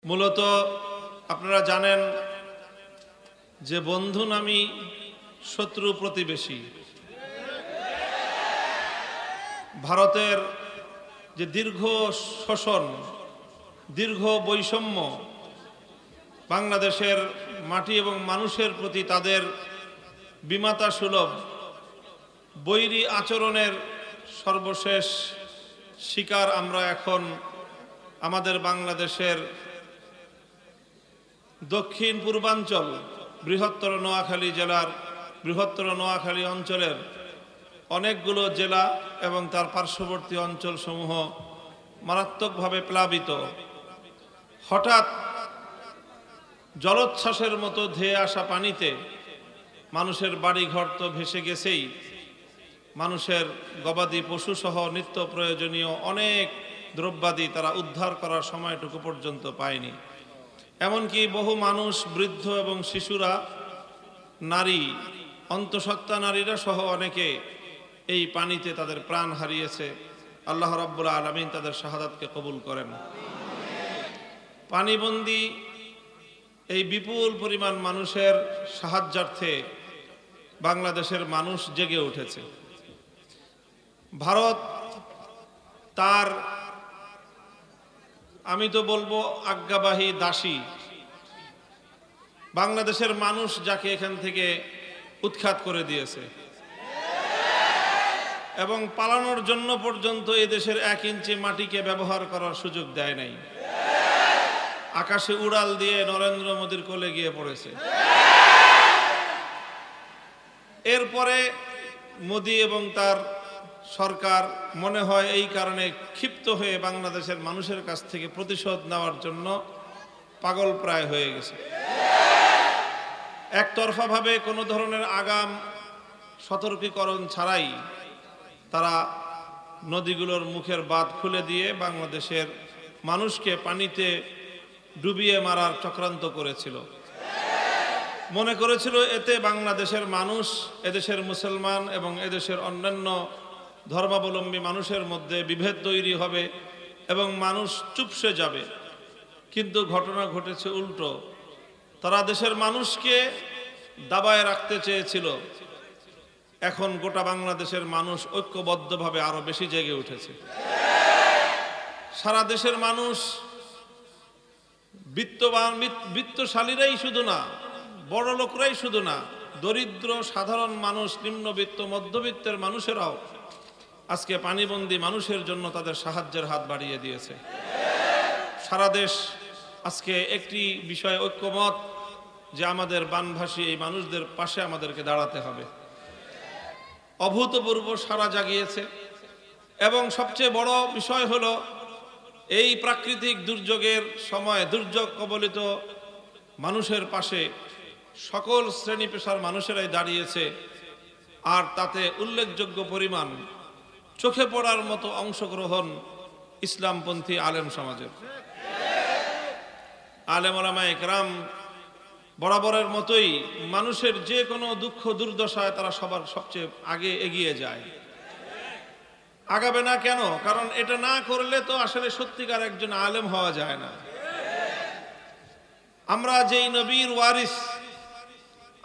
মূলত আপনারা জানেন যে বন্ধু নামী শত্রু প্রতিবেশী। ভারতের যে দীর্ঘ শোষণ, দীর্ঘ বৈষম্য, বাংলাদেশের মাটি এবং মানুষের প্রতি তাদের বিমাতা সুলভ বৈরী আচরণের সর্বশেষ শিকার আমরা এখন আমাদের বাংলাদেশের দক্ষিণ পূর্বাঞ্চল বৃহত্তর নোয়াখালী জেলার বৃহত্তর নোয়াখালী অঞ্চলের অনেকগুলো জেলা এবং তার পার্শ্ববর্তী অঞ্চলসমূহ মারাত্মকভাবে প্লাবিত। হঠাৎ জলোচ্ছ্বাসের মতো ধেয়ে আসা পানিতে মানুষের বাড়িঘর তো ভেসে গেছেই, মানুষের গবাদি পশুসহ নিত্য প্রয়োজনীয় অনেক দ্রব্যাদি তারা উদ্ধার করার সময়টুকু পর্যন্ত পায়নি। এমনকি বহু মানুষ, বৃদ্ধ এবং শিশুরা, নারী, অন্তঃসত্ত্বা নারীরা সহ অনেকে এই পানিতে তাদের প্রাণ হারিয়েছে। আল্লাহ রাব্বুল আলামিন তাদের শাহাদাতকে কবুল করেন। পানিবন্দী এই বিপুল পরিমাণ মানুষের সাহায্যার্থে বাংলাদেশের মানুষ জেগে উঠেছে। ভারত তার, আমি তো বলবো আজ্ঞাবাহী দাসী, বাংলাদেশের মানুষ যাকে এখান থেকে উৎখাত করে দিয়েছে এবং পালানোর জন্য পর্যন্ত এই দেশের 1 ইঞ্চি মাটিকে ব্যবহার করার সুযোগ দেয় নাই। আকাশে উড়াল দিয়ে নরেন্দ্র মোদীর কোলে গিয়ে পড়েছে। এরপরে মোদী এবং তার সরকার মনে হয় এই কারণে ক্ষিপ্ত হয়ে বাংলাদেশের মানুষের কাছ থেকে প্রতিশোধ নেওয়ার জন্য পাগল প্রায় হয়ে গেছে। একতরফাভাবে কোনো ধরনের আগাম সতর্কীকরণ ছাড়াই তারা নদীগুলোর মুখের বাঁধ খুলে দিয়ে বাংলাদেশের মানুষকে পানিতে ডুবিয়ে মারার চক্রান্ত করেছিল। মনে করেছিল এতে বাংলাদেশের মানুষ, এদেশের মুসলমান এবং এদেশের অন্যান্য ধর্মাবলম্বী মানুষের মধ্যে বিভেদ তৈরি হবে এবং মানুষ চুপসে যাবে। কিন্তু ঘটনা ঘটেছে উল্টো। তারা দেশের মানুষকে দাবায় রাখতে চেয়েছিল। এখন গোটা বাংলাদেশের মানুষ ঐক্যবদ্ধভাবে আরো বেশি জেগে উঠেছে। সারা দেশের মানুষ, বিত্তশালীরাই শুধু না, বড় লোকরাই শুধু না, দরিদ্র সাধারণ মানুষ, নিম্নবিত্ত মধ্যবিত্তের মানুষেরাও আজকে পানিবন্দী মানুষের জন্য তাদের সাহায্যের হাত বাড়িয়ে দিয়েছে। সারা দেশ আজকে একটি বিষয়ে ঐক্যমত যে আমাদের বানভাসী এই মানুষদের পাশে আমাদেরকে দাঁড়াতে হবে। অভূতপূর্ব সাড়া জাগিয়েছে এবং সবচেয়ে বড় বিষয় হলো এই প্রাকৃতিক দুর্যোগের সময় দুর্যোগ কবলিত মানুষের পাশে সকল শ্রেণী পেশার মানুষেরাই দাঁড়িয়েছে। আর তাতে উল্লেখযোগ্য পরিমাণ চোখে পড়ার মতো অংশগ্রহণ ইসলামপন্থী আলেম সমাজের। আলেম ওলামায়ে কেরাম বরাবরের মতোই মানুষের যে কোনো দুঃখ দুর্দশায় তারা সবার সবচেয়ে আগে এগিয়ে যায়। আগাবে না কেন? কারণ এটা না করলে তো আসলে সত্যিকার একজন আলেম হওয়া যায় না। আমরা যেই নবীর ওয়ারিস,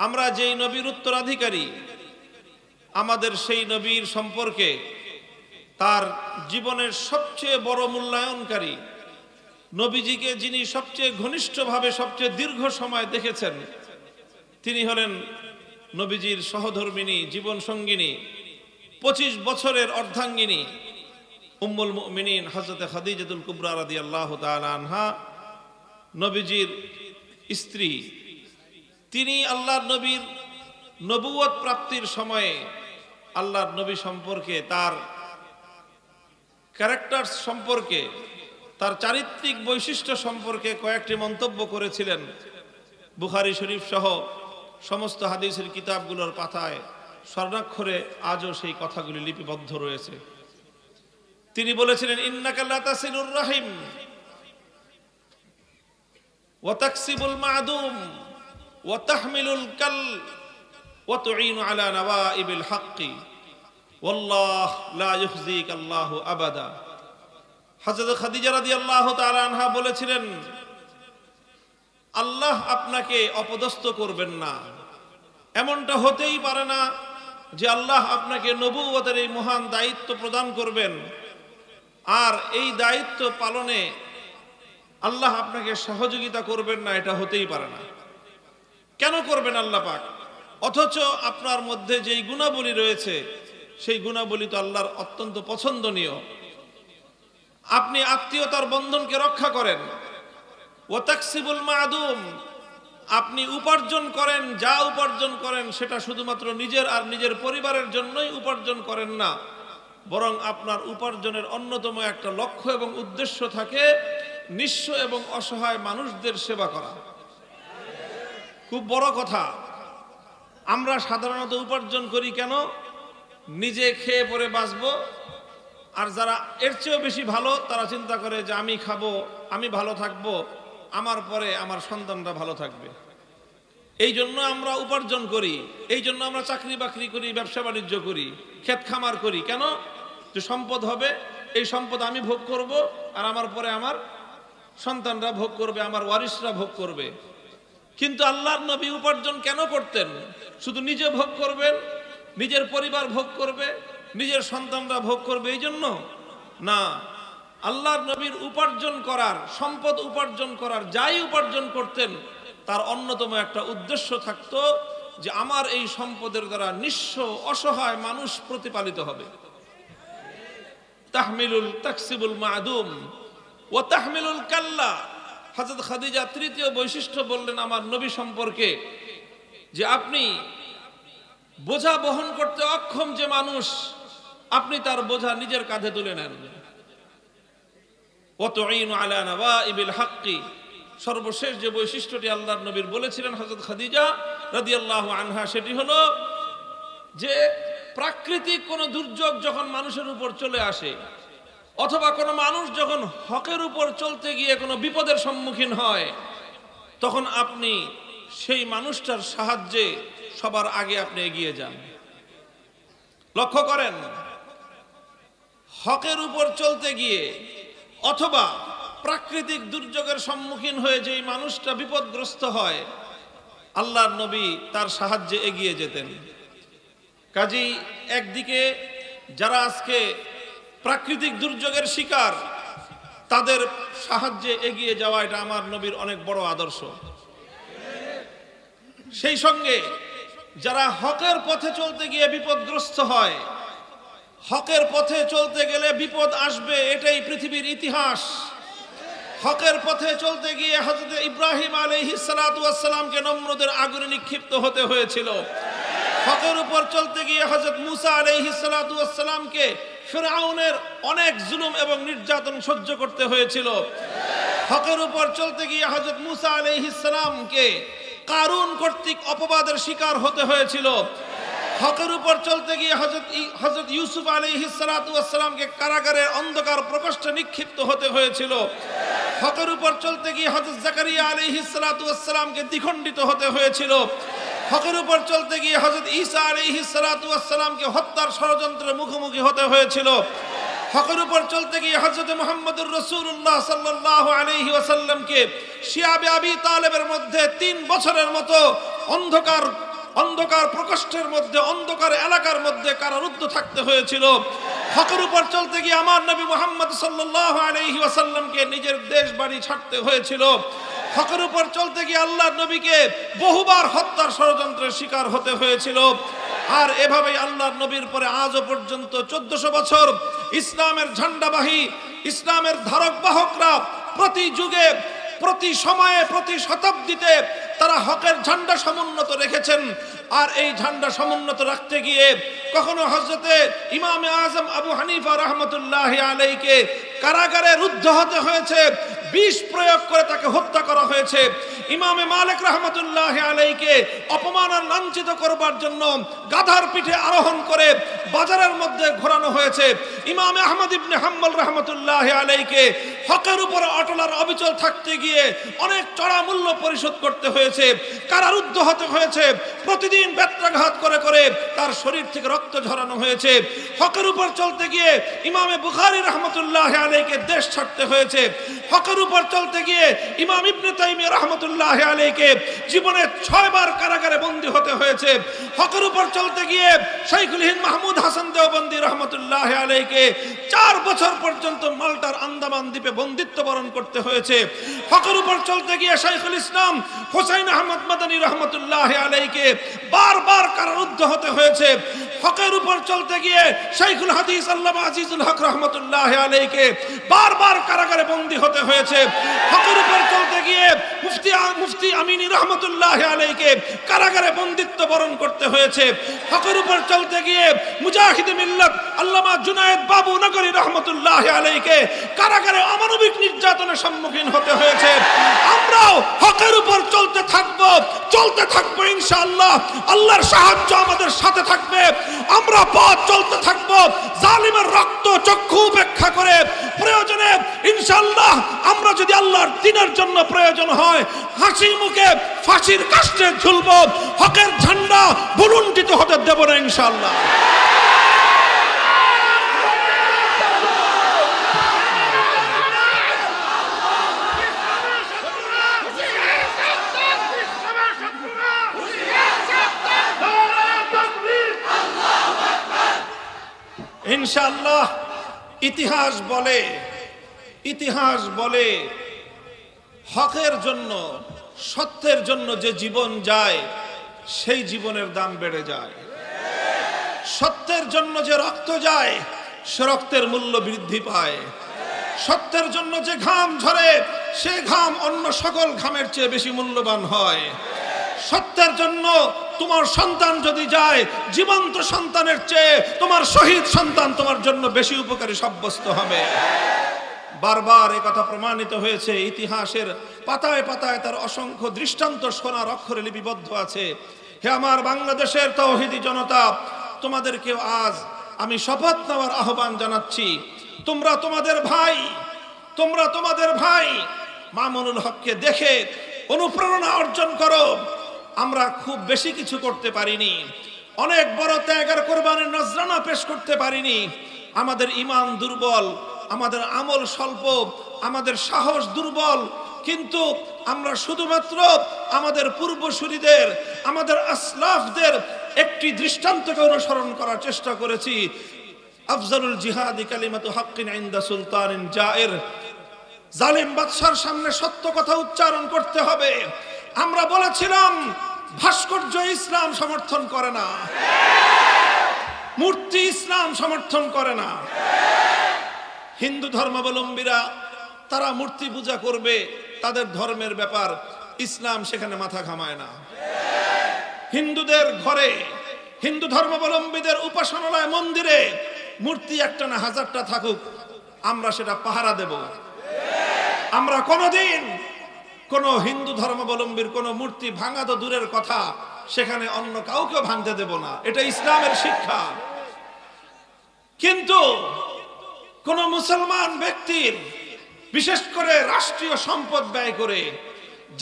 আমরা যেই নবীর উত্তরাধিকারী, আমাদের সেই নবীর সম্পর্কে, তার জীবনের সবচেয়ে বড় মূল্যায়নকারী, নবীজিকে যিনি সবচেয়ে ঘনিষ্ঠভাবে সবচেয়ে দীর্ঘ সময় দেখেছেন, তিনি হলেন নবীজির সহধর্মিনী, জীবন সঙ্গিনী, 25 বছরের অর্ধাঙ্গিনী উম্মুল মুমিনিন হযরত খাদিজাতুল কুবরা রাদিয়াল্লাহু তাআলা আনহা, নবীজির স্ত্রী। তিনি আল্লাহর নবীর নবুয়ত প্রাপ্তির সময়ে আল্লাহর নবী সম্পর্কে, তার ক্যারেক্টার সম্পর্কে, তার চারিত্রিক বৈশিষ্ট্য সম্পর্কে কয়েকটি মন্তব্য করেছিলেন। বুখারী শরীফ সহ সমস্ত হাদিসের কিতাবগুলোর পাতায় স্বর্ণাক্ষরে আজও সেই কথাগুলি লিপিবদ্ধ রয়েছে। তিনি বলেছিলেন, ইন্নাকা লা তাসিলুর রাহিম ওয়া তাকসিবুল মা'দুম ওয়া তাহমিলুল কাল ওয়া তুঈনু আলা নওয়াইবিল হাক্কি ওয়াল্লাহু লা ইউখজিকাল্লাহু আবাদা। হযরত খাদিজা রাদিয়াল্লাহু তাআলা আনহা বলেছিলেন, আল্লাহ আপনাকে অপদস্থ করবেন না। এমনটা হতেই পারে না যে আল্লাহ আপনাকে নবুয়তের এই মহান দায়িত্ব প্রদান করবেন আর এই দায়িত্ব পালনে আল্লাহ আপনাকে সহযোগিতা করবেন না, এটা হতেই পারে না। কেন করবেন আল্লাহ পাক? অথচ আপনার মধ্যে যেই গুণাবলী রয়েছে সেই গুণাবলী তো আল্লাহর অত্যন্ত পছন্দনীয়। আপনি আত্মীয়তার বন্ধনকে রক্ষা করেন, ওয়া তাকসিবুল মাদুম, আপনি উপার্জন করেন, যা উপার্জন করেন সেটা শুধুমাত্র নিজের আর নিজের পরিবারের জন্যই উপার্জন করেন না, বরং আপনার উপার্জনের অন্যতম একটা লক্ষ্য এবং উদ্দেশ্য থাকে নিঃস্ব এবং অসহায় মানুষদের সেবা করা। খুব বড় কথা। আমরা সাধারণত উপার্জন করি কেন? নিজে খেয়ে পরে বাঁচবো, আর যারা এর চেয়েও বেশি ভালো তারা চিন্তা করে যে আমি খাবো, আমি ভালো থাকবো, আমার পরে আমার সন্তানরা ভালো থাকবে। এই জন্য আমরা উপার্জন করি, এই জন্য আমরা চাকরি বাকরি করি, ব্যবসা বাণিজ্য করি, ক্ষেত খামার করি। কেন? যে সম্পদ হবে, এই সম্পদ আমি ভোগ করব, আর আমার পরে আমার সন্তানরা ভোগ করবে, আমার ওয়ারিসরা ভোগ করবে। কিন্তু আল্লাহর নবী উপার্জন কেন করতেন? শুধু নিজে ভোগ করবেন, নিজের পরিবার ভোগ করবে, নিজের সন্তানরা ভোগ করবে এই জন্য না। আল্লাহর নবীর উপার্জন করার, সম্পদ উপার্জন করার, যাই উপার্জন করতেন তার অন্যতম একটা উদ্দেশ্য থাকতো যে আমার এই সম্পদের দ্বারা নিঃস্ব অসহায় মানুষ প্রতিপালিত হবে। তাহমিলুল তাকসিবুল মাদুম ওয়া তাহমিলুল কাল্লা। হযরত খাদিজা তৃতীয় বৈশিষ্ট্য বললেন আমার নবী সম্পর্কে যে আপনি বোঝা বহন করতে অক্ষম যে মানুষ, আপনি তার বোঝা নিজের কাঁধে তুলে নেন। ওয়া তুঈনু আলা নাওয়াইবিল হাক্কি। সর্বশেষ যে বৈশিষ্ট্যটি আল্লাহর নবীর বলেছিলেন হযরত খাদিজা রাদিয়াল্লাহু আনহা, সেটি হলো যে প্রাকৃতিক কোনো দুর্যোগ যখন মানুষের উপর চলে আসে, অথবা কোনো মানুষ যখন হকের উপর চলতে গিয়ে কোনো বিপদের সম্মুখীন হয়, তখন আপনি সেই মানুষটার সাহায্যে সবার আগে আপনি এগিয়ে যান। লক্ষ্য করেন, হকের উপর চলতে গিয়ে অথবা প্রাকৃতিক দুর্যোগের সম্মুখীন হয়ে যেই মানুষটা বিপদগ্রস্ত হয়, আল্লাহর নবী তার সাহায্যে এগিয়ে যেতেন। কাজেই একদিকে যারা আজকে প্রাকৃতিক দুর্যোগের শিকার, তাদের সাহায্যে এগিয়ে যাওয়া এটা আমার নবীর অনেক বড় আদর্শ। সেই সঙ্গে যারা হকের পথে চলতে গিয়ে বিপদগ্রস্ত হয়, হকের পথে চলতে গেলে বিপদ আসবে, এটাই পৃথিবীর ইতিহাস। হকের পথে চলতে গিয়ে হযরত ইব্রাহিম আলাইহিস সালাতু ওয়াস সালামকে নমরুদের আগুনে নিক্ষিপ্ত হতে হয়েছিল। হকের উপর চলতে গিয়ে হযরত মুসা আলাইহিস সালাতু ওয়াস সালামকে ফিরআউনের অনেক জুলুম এবং নির্যাতন সহ্য করতে হয়েছিল। হকের উপর চলতে গিয়ে হযরত মুসা আলাইহিস সালামকে কারুন কর্তৃক অপবাদের শিকার হতে হয়েছিল। হকের উপর চলতে গিয়ে হযরত ইউসুফ আলাইহিস সালাতু ওয়াস সালামকে কারাগারের অন্ধকার প্রকোষ্ঠে নিক্ষিপ্ত হতে হয়েছিল। হকের উপর চলতে গিয়ে হযরত জাকারিয়া আলাইহিস সালাতু ওয়াস সালামকে দ্বিখণ্ডিত হতে হয়েছিল। হকের উপর চলতে গিয়ে হযরত ঈসা আলাইহিস সালাতু ওয়াস সালামকে হত্যার ষড়যন্ত্রের মুখোমুখি হতে হয়েছিল। হকের উপর চলতে গিয়ে হযরত মুহাম্মদুর রাসূলুল্লাহ সাল্লাল্লাহু আলাইহি ওয়াসাল্লামকে শিয়াবে আবি তালেবের মধ্যে 3 বছরের মতো অন্ধকার প্রকোষ্ঠের মধ্যে, অন্ধকার এলাকার মধ্যে কারারুদ্ধ থাকতে হয়েছিল। হকের উপর চলতে গিয়ে আমার নবী মুহাম্মদ সাল্লাল্লাহু আলাইহি ওয়াসাল্লামকে নিজের দেশ বাড়ি ছাড়তে হয়েছিল। হকের উপর চলতে গিয়ে আল্লাহর নবীকে বহুবার হত্যার ষড়যন্ত্রের শিকার হতে হয়েছিল। আর এভাবেই আল্লাহর নবীর পরে আজও পর্যন্ত 1400 বছর ইসলামের ঝান্ডাবাহী, ইসলামের ধারক বাহকরা প্রতি যুগে, প্রতি সময়ে, প্রতি শতাব্দীতে তারা হকের ঝান্ডা সমুন্নত রেখেছেন। আর এই ঝান্ডা সমুন্নত রাখতে গিয়ে কখনো হযরতে ইমামে আজম আবু হানিফা রাহমাতুল্লাহি আলাইহিকে কারাগারে রুদ্ধ হতে হয়েছে, বিষ প্রয়োগ করে তাকে হত্যা করা হয়েছে। ইমামে মালিক রাহমাতুল্লাহি আলাইহিকে অপমান আর লাঞ্ছিত করবার জন্য গাধার পিঠে আরোহণ করে বাজারের মধ্যে ঘোরানো হয়েছে। ইমামে আহমদ ইবনে হাম্বল রাহমাতুল্লাহি আলাইহিকে হকের উপরে অটল আর অবিচল থাকতে গিয়ে অনেক চড়া মূল্য পরিশোধ করতে হয়েছে, কারারুদ্ধ হতে হয়েছে, প্রতিদিন ব্যত্রাঘাত করে করে তার শরীর থেকে রক্ত ঝরানো হয়েছে। হকের উপর চলতে গিয়ে ইমামে বুখারী রাহমাতুল্লাহি আলাইহিকে দেশ ছাড়তে হয়েছে। হকের উপর চলতে গিয়ে ইমাম ইবনে তাইমিয়া রাহমাতুল্লাহি আলাইহিকে জীবনে 6 বার কারাগারে বন্দী হতে হয়েছে। হকের উপর চলতে গিয়ে শাইখুল হিন্দ মাহমুদ হাসান দেওবন্দি রাহমাতুল্লাহি আলাইহিকে 4 বছর পর্যন্ত মাল্টার আন্দামান দ্বীপে বন্দিত্ব বরণ করতে হয়েছে। হকের উপর চলতে গিয়ে শাইখুল ইসলাম হুসাইন আহমদ মাদানী রাহমাতুল্লাহি আলাইহিকে বারবার কারারুদ্ধ হতে হয়েছে। হকের উপর চলতে গিয়ে শাইখুল হাদিস আল্লামা আজিজুল হক রাহমাতুল্লাহি আলাইহিকে বারবার কারাগারে বন্দী হতে হয়েছে। হকের উপর চলতে গিয়ে মুফতি আমিনী রাহমাতুল্লাহি আলাইহিকে কারাগারে বন্দিত্ব বরণ করতে হয়েছে। হকের উপর চলতে গিয়ে মুজাহিদ মিল্লাত আল্লামা জুনায়েদ বাবু নগরী রাহমাতুল্লাহি আলাইহিকে কারাগারে অমানবিক নির্যাতনের সম্মুখীন হতে হয়েছে। আমরাও হকের উপর চলতে থাকবো ইনশাআল্লাহ। আল্লাহর সাহায্য আমাদের সাথে থাকবে। আমরা পথ চলতে থাকবো জালিমের রক্ত চক্ষু উপেক্ষা করে। প্রয়োজনে ইনশাআল্লাহ আমরা যদি আল্লাহর দ্বীনের জন্য প্রয়োজন হয় হাসি মুখে ফাঁসির কাষ্ঠে ঝুলবো, হকের ঝান্ডা ভুলুণ্ঠিত হতে দেব না ইনশাআল্লাহ। ইনশাআল্লাহ ইতিহাস বলে হকের জন্য সত্যের জন্য যে জীবন যায় সেই জীবনের দাম বেড়ে যায়। সত্যের জন্য যে রক্ত যায় সে রক্তের মূল্য বৃদ্ধি পায়। সত্যের জন্য যে ঘাম ঝরে সে ঘাম অন্য সকল ঘামের চেয়ে বেশি মূল্যবান হয়। সত্যের জন্য তোমার সন্তান যদি যায় জীবন্ত সন্তানের চেয়ে তোমার শহীদ সন্তান তোমার জন্য বেশি উপকারী সাব্যস্ত হবে। বারবার এই কথা প্রমাণিত হয়েছে। ইতিহাসের পাতায় পাতায় তার অসংখ্য দৃষ্টান্ত সোনার অক্ষরে লিপিবদ্ধ আছে। হে আমার বাংলাদেশের তাওহীদি জনতা, তোমাদেরকেও আজ আমি শপথ নেওয়ার আহ্বান জানাচ্ছি। তোমরা তোমাদের ভাই মামুনুল হককে দেখে অনুপ্রেরণা অর্জন করো। আমরা খুব বেশি কিছু করতে পারিনি, অনেক বড় ত্যাগ আর কোরবানির নজরানা পেশ করতে পারিনি। আমাদের ঈমান দুর্বল, আমাদের আমল স্বল্প, আমাদের সাহস দুর্বল, কিন্তু আমরা শুধুমাত্র আমাদের পূর্বসূরীদের, আমাদের আসলাফদের একটি দৃষ্টান্তকে অনুসরণ করার চেষ্টা করেছি। আফজালুল জিহাদি কালিমাতু হাক্কিন ইনদা সুলতানিন জায়ের। জালিম বাদশার সামনে সত্য কথা উচ্চারণ করতে হবে। আমরা বলেছিলাম ভাস্কর্য ইসলাম সমর্থন করে না, মূর্তি ইসলাম সমর্থন করে না। হিন্দু ধর্মাবলম্বীরা তারা মূর্তি পূজা করবে, তাদের ধর্মের ব্যাপার, ইসলাম সেখানে মাথা ঘামায় না। হিন্দুদের ঘরে, হিন্দু ধর্মাবলম্বীদের উপাসনালয় মন্দিরে মূর্তি একটা না হাজারটা থাকুক, আমরা সেটা পাহারা দেব। আমরা কোনোদিন কোন হিন্দু ধর্মাবলম্বীর কোন মূর্তি ভাঙা তো দূরের কথা, সেখানে অন্য কাউকে ভাঙতে দেব না, এটা ইসলামের শিক্ষা। কিন্তু কোন মুসলমান ব্যক্তির বিশেষ করে রাষ্ট্রীয় সম্পদ ব্যয় করে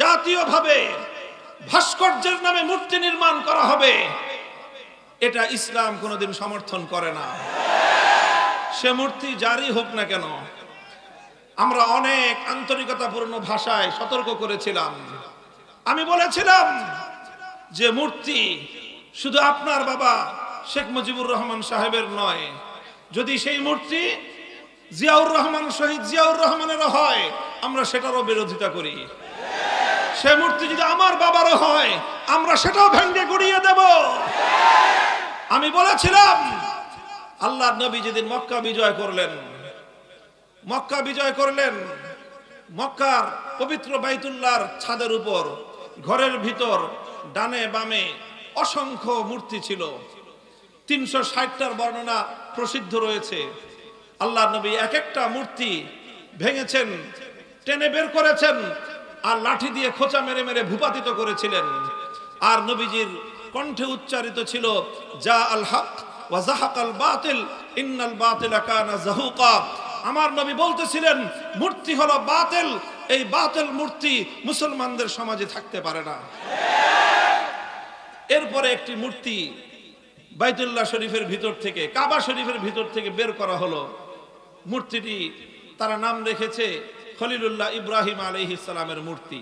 জাতীয়ভাবে ভাস্কর্যের নামে মূর্তি নির্মাণ করা হবে, এটা ইসলাম কোনোদিন সমর্থন করে না। সে মূর্তি যারই হোক না কেন। আমরা অনেক আন্তরিকতাপূর্ণ ভাষায় সতর্ক করেছিলাম। আমি বলেছিলাম যে মূর্তি শুধু আপনার বাবা শেখ মুজিবুর রহমান সাহেবের নয়, যদি সেই মূর্তি জিয়াউর রহমান, শহীদ জিয়াউর রহমানেরও হয়, আমরা সেটারও বিরোধিতা করি। সে মূর্তি যদি আমার বাবারও হয়, আমরা সেটাও ভেঙে গুড়িয়ে দেব। আমি বলেছিলাম আল্লাহর নবী যেদিন মক্কা বিজয় করলেন, মক্কার পবিত্র বাইতুল্লাহর ছাদের উপর ঘরের ভিতর ডানে বামে অসংখ্য মূর্তি ছিল। 360টার বর্ণনা প্রসিদ্ধ রয়েছে। আল্লাহর নবী এক একটা মূর্তি ভেঙেছেন, টেনে বের করেছেন, আর লাঠি দিয়ে খোঁচা মেরে মেরে ভূপাতিত করেছিলেন। আর নবীজির কণ্ঠে উচ্চারিত ছিল জা আল হক ওয়া যাহাকাল বাতিল ইন্নাল বাতিলা কানা যাহুকা। আমার নবী বলতেছিলেন মূর্তি হলো বাতিল, এই বাতিল মূর্তি মুসলমানদের সমাজে থাকতে পারে না। এরপরে একটি মূর্তি বাইতুল্লাহ শরীফের ভিতর থেকে, কাবা শরীফের ভিতর থেকে বের করা হলো। মূর্তিটি তারা নাম রেখেছে খলিলুল্লাহ ইব্রাহিম আলাইহিস সালামের মূর্তি।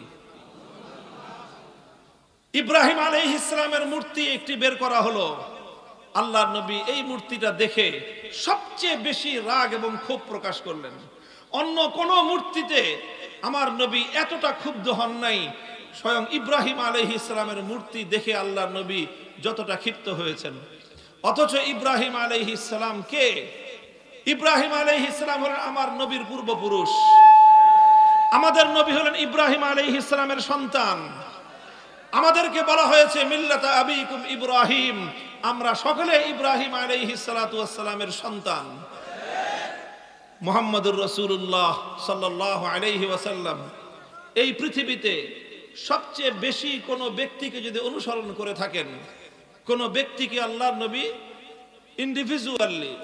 ইব্রাহিম আলাইহিস সালামের মূর্তি একটি বের করা হলো। আল্লাহর নবী এই মূর্তিটা দেখে সবচেয়ে বেশি রাগ এবং ক্ষোভ প্রকাশ করলেন। অন্য কোন মূর্তিতে আমার নবী এতটা ক্ষুব্ধ হন নাই, স্বয়ং ইব্রাহিম আলাইহিস সালামের মূর্তি দেখে আল্লাহর নবী যতটা ক্ষিপ্ত হয়েছেন। অথচ ইব্রাহিম আলাইহিস সালাম কে? ইব্রাহিম আলাইহিস সালাম হলেন আমার নবীর পূর্বপুরুষ। আমাদের নবী হলেন ইব্রাহিম আলাইহিস সালামের সন্তান। আমাদেরকে বলা হয়েছে মিল্লাতা আবিকুম ইব্রাহিম, আমরা সকলে ইব্রাহিম আলাইহিস সালাতু ওয়াস সালামের সন্তান। মুহাম্মদুর রাসূলুল্লাহ সাল্লাল্লাহু আলাইহি ওয়াসাল্লাম এই পৃথিবীতে সবচেয়ে বেশি কোনো ব্যক্তিকে যদি অনুসরণ করে থাকেন, কোন ব্যক্তিকে আল্লাহর নবী ইন্ডিভিজুয়ালি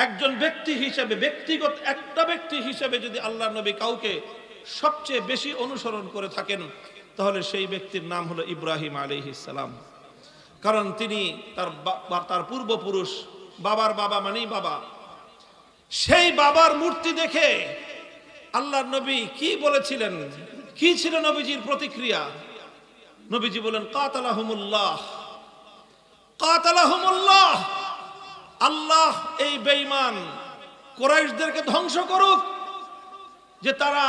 একজন ব্যক্তি হিসেবে, ব্যক্তিগত একটা ব্যক্তি হিসেবে যদি আল্লাহর নবী কাউকে সবচেয়ে বেশি অনুসরণ করে থাকেন, তাহলে সেই ব্যক্তির নাম হলো ইব্রাহিম আলাইহিস সালাম। কারণ তিনি তার পূর্বপুরুষ, বাবার বাবা মানেই বাবা। সেই বাবার মূর্তি দেখে আল্লাহর নবী কি বলেছিলেন, কি ছিল নবীজির প্রতিক্রিয়া? নবীজি বলেন কাতালাহুমুল্লাহ, কাতালাহুমুল্লাহ, আল্লাহ এই বেঈমান কুরাইশদেরকে ধ্বংস করুক, যে তারা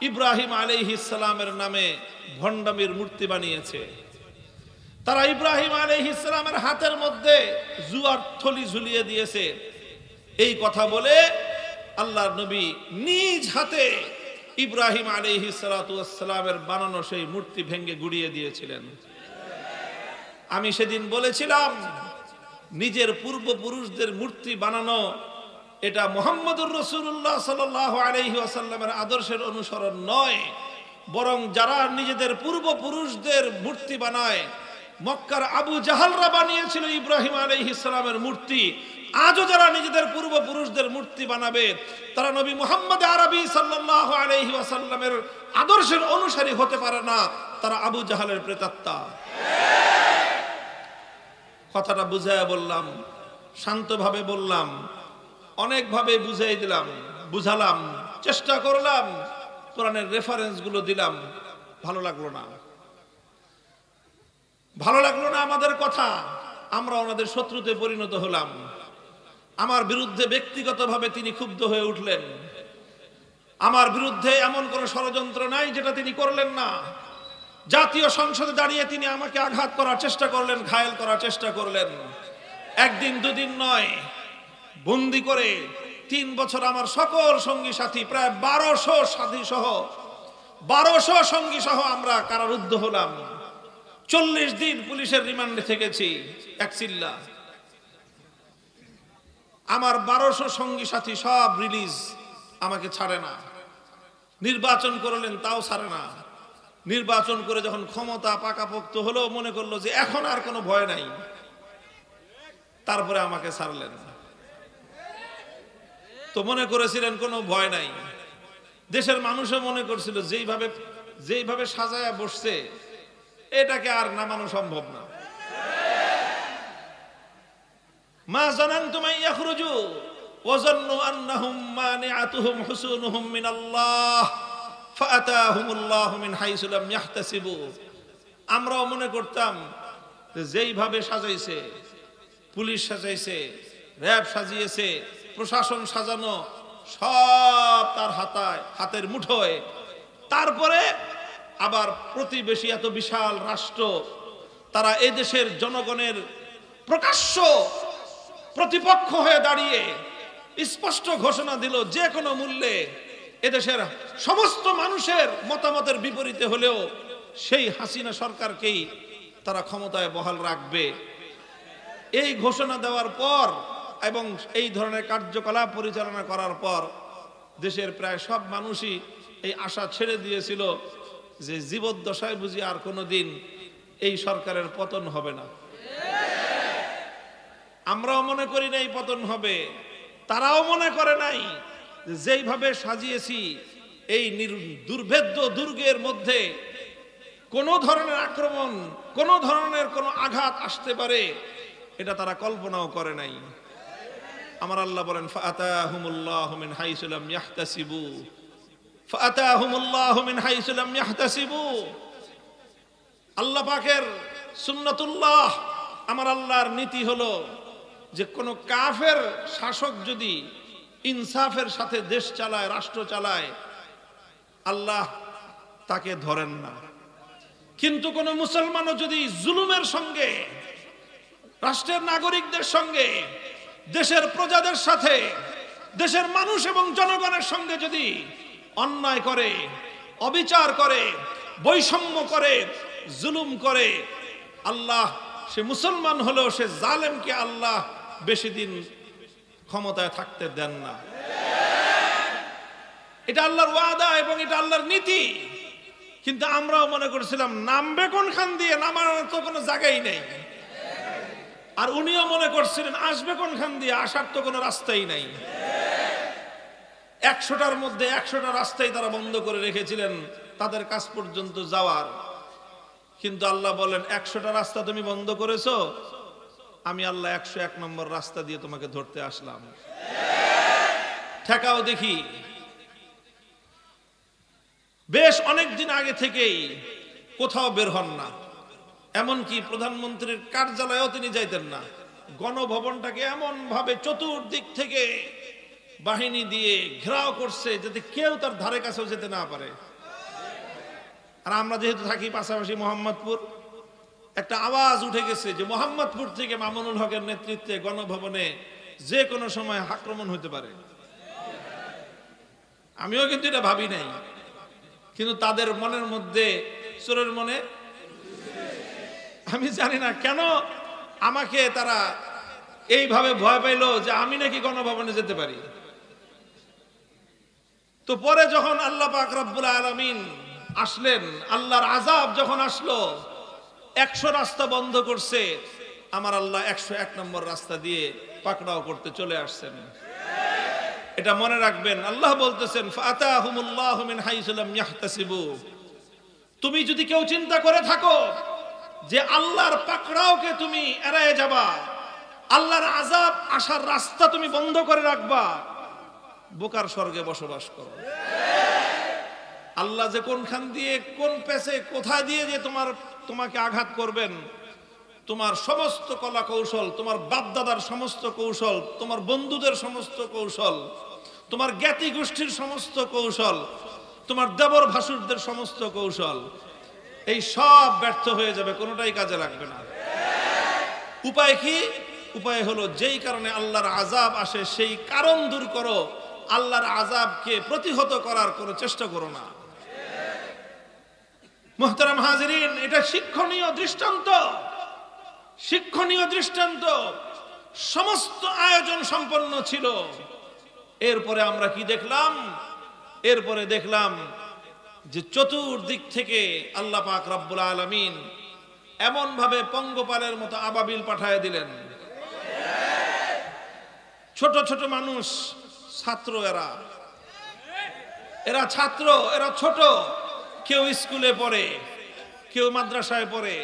ইব্রাহিম আলাইহিস সালামের নামে ভণ্ডামির মূর্তি বানিয়েছে। তারা ইব্রাহিম আলাইহিস সালামের হাতের মধ্যে জুয়ার থলি ঝুলিয়ে দিয়েছে। এই কথা বলে আল্লাহর নবী নিজ হাতে ইব্রাহিম আলাইহিস সালাতু ওয়াস সালামের বানানো সেই মূর্তি ভেঙে গুড়িয়ে দিয়েছিলেন। আমি সেদিন বলেছিলাম, নিজের পূর্বপুরুষদের মূর্তি বানানো এটা মুহাম্মদুর রাসূলুল্লাহ সাল্লাল্লাহু আলাইহি ওয়াসাল্লামের আদর্শের অনুসরণ নয়, বরং যারা নিজেদের পূর্বপুরুষদের মূর্তি বানায়, মক্কার আবু জাহালরা বানিয়েছিল ইব্রাহিম আলাইহিস সালামের মূর্তি, আজও যারা নিজেদের পূর্বপুরুষদের মূর্তি বানাবে, তারা নবী মুহাম্মদ আরবি সাল্লাল্লাহু আলাইহি ওয়াসাল্লামের আদর্শের অনুসারী হতে পারে না, তারা আবু জাহালের প্রেতাত্মা। কথাটা বুঝাইয়া বললাম, শান্তভাবে বললাম, অনেকভাবে বুঝাই দিলাম, বুঝালাম, চেষ্টা করলাম, কোরআনের রেফারেন্স গুলো দিলাম। ভালো লাগলো না, ভালো লাগলো না আমাদের কথা। আমরা ওনাদের শত্রুতে পরিণত হলাম। আমার বিরুদ্ধে ব্যক্তিগতভাবে তিনি ক্ষুব্ধ হয়ে উঠলেন। আমার বিরুদ্ধে এমন কোন ষড়যন্ত্র নাই যেটা তিনি করলেন না। জাতীয় সংসদে দাঁড়িয়ে তিনি আমাকে আঘাত করার চেষ্টা করলেন, ঘায়েল করার চেষ্টা করলেন। একদিন দুদিন নয়, বন্দি করে 3 বছর আমার সকল সঙ্গী সাথী, প্রায় 1200 সাথী সহ, 1200 সঙ্গী সহ আমরা কারারুদ্ধ হলাম। 40 দিন পুলিশের রিমান্ডে থেকেছি এক চিল্লা। আমার 1200 সঙ্গী সাথী সব রিলিজ, আমাকে ছাড়ে না। নির্বাচন করলেন, তাও ছাড়ে না। নির্বাচন করে যখন ক্ষমতা পাকাপোক্ত হলো, মনে করলো যে এখন আর কোনো ভয় নাই, তারপরে আমাকে ছাড়লেন। তো মনে করেছিলেন কোনো ভয় নাই। দেশের মানুষও মনে করছিল যেইভাবে সাজায়া বসছে, এটাকে আর নামানো সম্ভব না। মা জানানতুম ইয়াখরুজু ওয়া যান্নু আন্নাহুম মানিআতুহুম হুসুনুহুম মিনাল্লাহ ফাআতাহুমুল্লাহু মিন হাইসু লাম ইয়াহতাসিবু। আমরাও মনে করতাম যেইভাবে সাজাইছে, পুলিশ সাজাইছে, র‍্যাব সাজিয়েছে, প্রশাসন সাজানো, সব তার হাতের মুঠোয়। তারপরে আবার প্রতিবেশী এত বিশাল রাষ্ট্র, তারা এই দেশের জনগণের প্রকাশ্য প্রতিপক্ষ হয়ে দাঁড়িয়ে স্পষ্ট ঘোষণা দিল, যে কোনো মূল্যে এদেশের সমস্ত মানুষের মতামতের বিপরীতে হলেও সেই হাসিনা সরকারকেই তারা ক্ষমতায় বহাল রাখবে। এই ঘোষণা দেওয়ার পর এবং এই ধরনের কার্যকলাপ পরিচালনা করার পর দেশের প্রায় সব মানুষই এই আশা ছেড়ে দিয়েছিল যে জীবদ্দশায় বুঝি আর কোনোদিন এই সরকারের পতন হবে না। আমরাও মনে করি নাই পতন হবে, তারাও মনে করে নাই। যেইভাবে সাজিয়েছি এই দুর্ভেদ্য দুর্গের মধ্যে কোনো ধরনের আক্রমণ, কোনো ধরনের কোনো আঘাত আসতে পারে, এটা তারা কল্পনাও করে নাই। আমার আল্লাহ বলেন ফাআতাহুমুল্লাহু মিন হাইসু লাম ইয়াহতাসিবু, ফাআতাহুমুল্লাহু মিন হাইসু লাম ইয়াহতাসিবু। আল্লাহ পাকের সুন্নাতুল্লাহ, আমার আল্লাহর নীতি হলো যে কোন কাফের শাসক যদি ইনসাফের সাথে দেশ চালায়, রাষ্ট্র চালায়, আল্লাহ তাকে ধরেন না। কিন্তু কোন মুসলমানও যদি জুলুমের সঙ্গে, রাষ্ট্রের নাগরিকদের সঙ্গে, দেশের প্রজাদের সাথে, দেশের মানুষ এবং জনগণের সঙ্গে যদি অন্যায় করে, অবিচার করে, বৈষম্য করে, জুলুম করে, আল্লাহ, সে মুসলমান হলেও সে জালেমকে আল্লাহ বেশি দিন ক্ষমতায় থাকতে দেন না। এটা আল্লাহর ওয়াদা এবং এটা আল্লাহর নীতি। কিন্তু আমরাও মনে করছিলাম নামবে কোনখান দিয়ে, নামার তো কোনো জায়গাই নেই। আর উনিও মনে করছিলেন আসবে কোনখান দিয়ে, আসার তো কোনো রাস্তাই নাই। 100টার মধ্যে 100টা রাস্তাই তারা বন্ধ করে রেখেছিলেন তাদের কাছ পর্যন্ত যাওয়ার। কিন্তু আল্লাহ বলেন 100টা রাস্তা তুমি বন্ধ করেছো, আমি আল্লাহ 101 নম্বর রাস্তা দিয়ে তোমাকে ধরতে আসলাম। ঠেকাও দেখি। বেশ অনেক দিন আগে থেকেই কোথাও বের হন না, এমনকি প্রধানমন্ত্রীর কার্যালয়েও তিনি যাইতেন না। গণভবনটাকে এমন ভাবে চতুর্দিক থেকে বাহিনী দিয়ে ঘেরাও করছে যাতে কেউ তার ধারে কাছেও যেতে না পারে। আর আমরা যেহেতু থাকি পাশাপাশি মোহাম্মদপুর, একটা আওয়াজ উঠে গেছে যে মোহাম্মদপুর থেকে মামুনুল হকের নেতৃত্বে গণভবনে যে কোনো সময় আক্রমণ হতে পারে। আমিও কিন্তু এটা ভাবি নাই, কিন্তু তাদের মনের মধ্যে, চোরের মনে, আমি জানি না কেন আমাকে তারা এইভাবে ভয় পাইলো যে আমি নাকি গণভবনে যেতে পারি। তো পরে যখন আল্লাহ পাক রব্বুল আলামিন আসলেন, আল্লাহর আযাব যখন আসলো, 100 রাস্তা বন্ধ করছে, আমার আল্লাহ 101 নম্বর রাস্তা দিয়ে পাকড়াও করতে চলে আসছেন। এটা মনে রাখবেন। আল্লাহ বলতেছেন ফাআতাহুমুল্লাহু মিন হাইসু লাম ইয়াহতাসিবু। তুমি যদি কেউ চিন্তা করে থাকো যে আল্লাহর পাকড়াওকে তুমি এড়ায়ে যাবা, আল্লাহর আযাব আসার রাস্তা তুমি বন্ধ করে রাখবা, বোকার স্বর্গে বসবাস করো। আল্লাহ যে কোনখান দিয়ে, কোন পেছে, কোথায় দিয়ে যে তোমাকে আঘাত করবেন, তোমার সমস্ত কলা কৌশল, তোমার বাপদাদার সমস্ত কৌশল, তোমার বন্ধুদের সমস্ত কৌশল, তোমার জ্ঞাতি গোষ্ঠীর সমস্ত কৌশল, তোমার দেবর ভাসুরদের সমস্ত কৌশল, এই সব ব্যর্থ হয়ে যাবে, কোনোটাই কাজে লাগবে না। উপায় কি? উপায় হলো যেই কারণে আল্লাহর আযাব আসে সেই কারণ দূর করো, আল্লাহর আযাবকে প্রতিহত করার কোনো চেষ্টা করো না। মুহতারাম হাজিরিন, এটা শিক্ষণীয় দৃষ্টান্ত, শিক্ষণীয় দৃষ্টান্ত। সমস্ত আয়োজন সম্পন্ন ছিল। এরপরে আমরা কি দেখলাম? এরপরে দেখলাম যে চতুর্দিক থেকে আল্লাহ পাক রব্বুল আলামিন এমন ভাবে পঙ্গপালের মতো আবাবিল পাঠায় দিলেন। ছোট ছোট মানুষ, ছাত্র, এরা ছাত্র, এরা ছোট। কেউ স্কুলে পড়ে, কেউ মাদ্রাসায় পড়ে,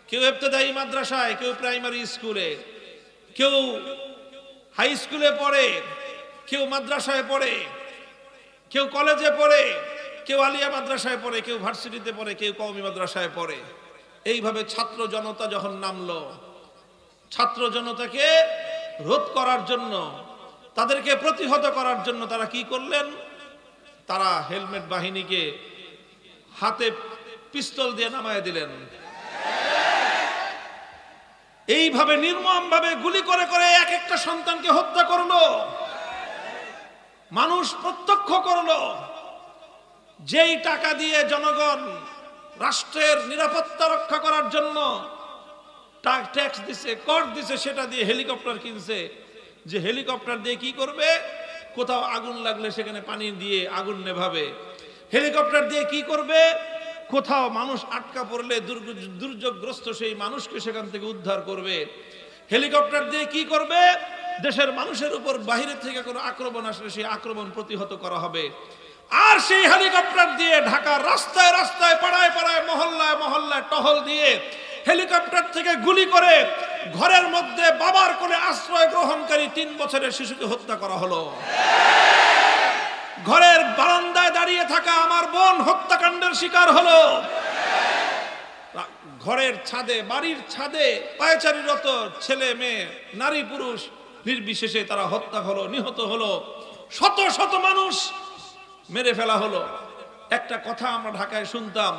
কেউ ইবতেদায়ী মাদ্রাসায়, কেউ প্রাইমারি স্কুলে, কেউ হাই স্কুলে পড়ে, কেউ মাদ্রাসায় পড়ে, কেউ কলেজে পড়ে, কেউ আলিয়া মাদ্রাসায় পড়ে, কেউ ভার্সিটিতে পড়ে, কেউ কওমি মাদ্রাসায় পড়ে। এইভাবে ছাত্র জনতা যখন নামলো, ছাত্র জনতাকে রোধ করার জন্য, তাদেরকে প্রতিহত করার জন্য তারা কি করলেন? তারা হেলমেট বাহিনীকে হাতে পিস্তল দিয়ে নামায় দিলেন। এইভাবে নির্মমভাবে গুলি করে করে এক একটা সন্তানকে হত্যা করলো। মানুষ প্রত্যক্ষ করলো। যেই টাকা দিয়ে জনগণ রাষ্ট্রের নিরাপত্তা রক্ষা করার জন্য ট্যাক্স দিছে, কর দিছে, সেটা দিয়ে হেলিকপ্টার কিনছে। যে হেলিকপ্টার দিয়ে কি করবে? কোথাও আগুন লাগলে সেখানে পানি দিয়ে আগুন নেভাবে। হেলিকপ্টার দিয়ে কি করবে? কোথাও মানুষ আটকা পড়লে দুর্যোগগ্রস্ত সেই মানুষকে সেখান থেকে উদ্ধার করবে। হেলিকপ্টার দিয়ে কি করবে? দেশের মানুষের উপর বাইরে থেকে কোনো আক্রমণ আসলে সেই আক্রমণ প্রতিহত করা হবে। আর সেই হেলিকপ্টার দিয়ে ঢাকার রাস্তায় রাস্তায় পাড়ায় পাড়ায় মহল্লায় মহল্লায় টহল দিয়ে হেলিকপ্টার থেকে গুলি করে ঘরের মধ্যে বাবার কোলে আশ্রয় গ্রহণকারী 3 বছরের শিশুকে হত্যা করা হলো। ঘরের বারান্দায় দাঁড়িয়ে থাকা আমার বোন হত্যাকাণ্ডের শিকার হলো। ঘরের ছাদে, বাড়ির ছাদে পায়চারীরত ছেলে মেয়ে নারী পুরুষ নির্বিশেষে তারা হত্যা হলো, নিহত হলো, শত শত মানুষ মেরে ফেলা হলো। একটা কথা আমরা ঢাকায় শুনতাম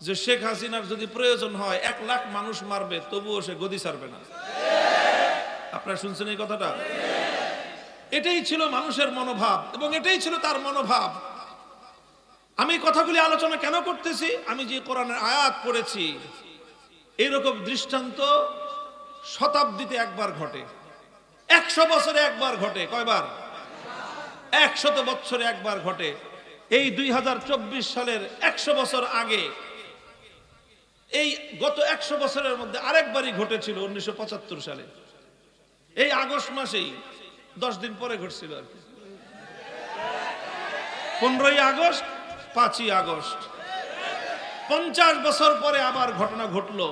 যে শেখ হাসিনার যদি প্রয়োজন হয় 1 লাখ মানুষ মারবে তবুও সে গদি ছাড়বে না। আপনারা শুনছেন এই কথাটা? এটাই ছিল মানুষের মনোভাব এবং এটাই ছিল তার মনোভাব। আমি কথাগুলি আলোচনা কেন করতেছি? আমি যে কোরআনের আয়াত পড়েছি এইরকম দৃষ্টান্ত শতাব্দীতে একবার ঘটে, 100 বছরে একবার ঘটে। কয়বার? 100 বছরে একবার ঘটে। এই 2024 সালের 100 বছর আগে এই গত 100 বছরের মধ্যে আরেকবারই ঘটেছিল 1975 সালে এই আগস্ট মাসেই, 10 দিন পরে ঘটছিল আর কি। 15ই আগস্ট, 5ই আগস্ট। 50 বছর পরে আবার ঘটনা ঘটলো,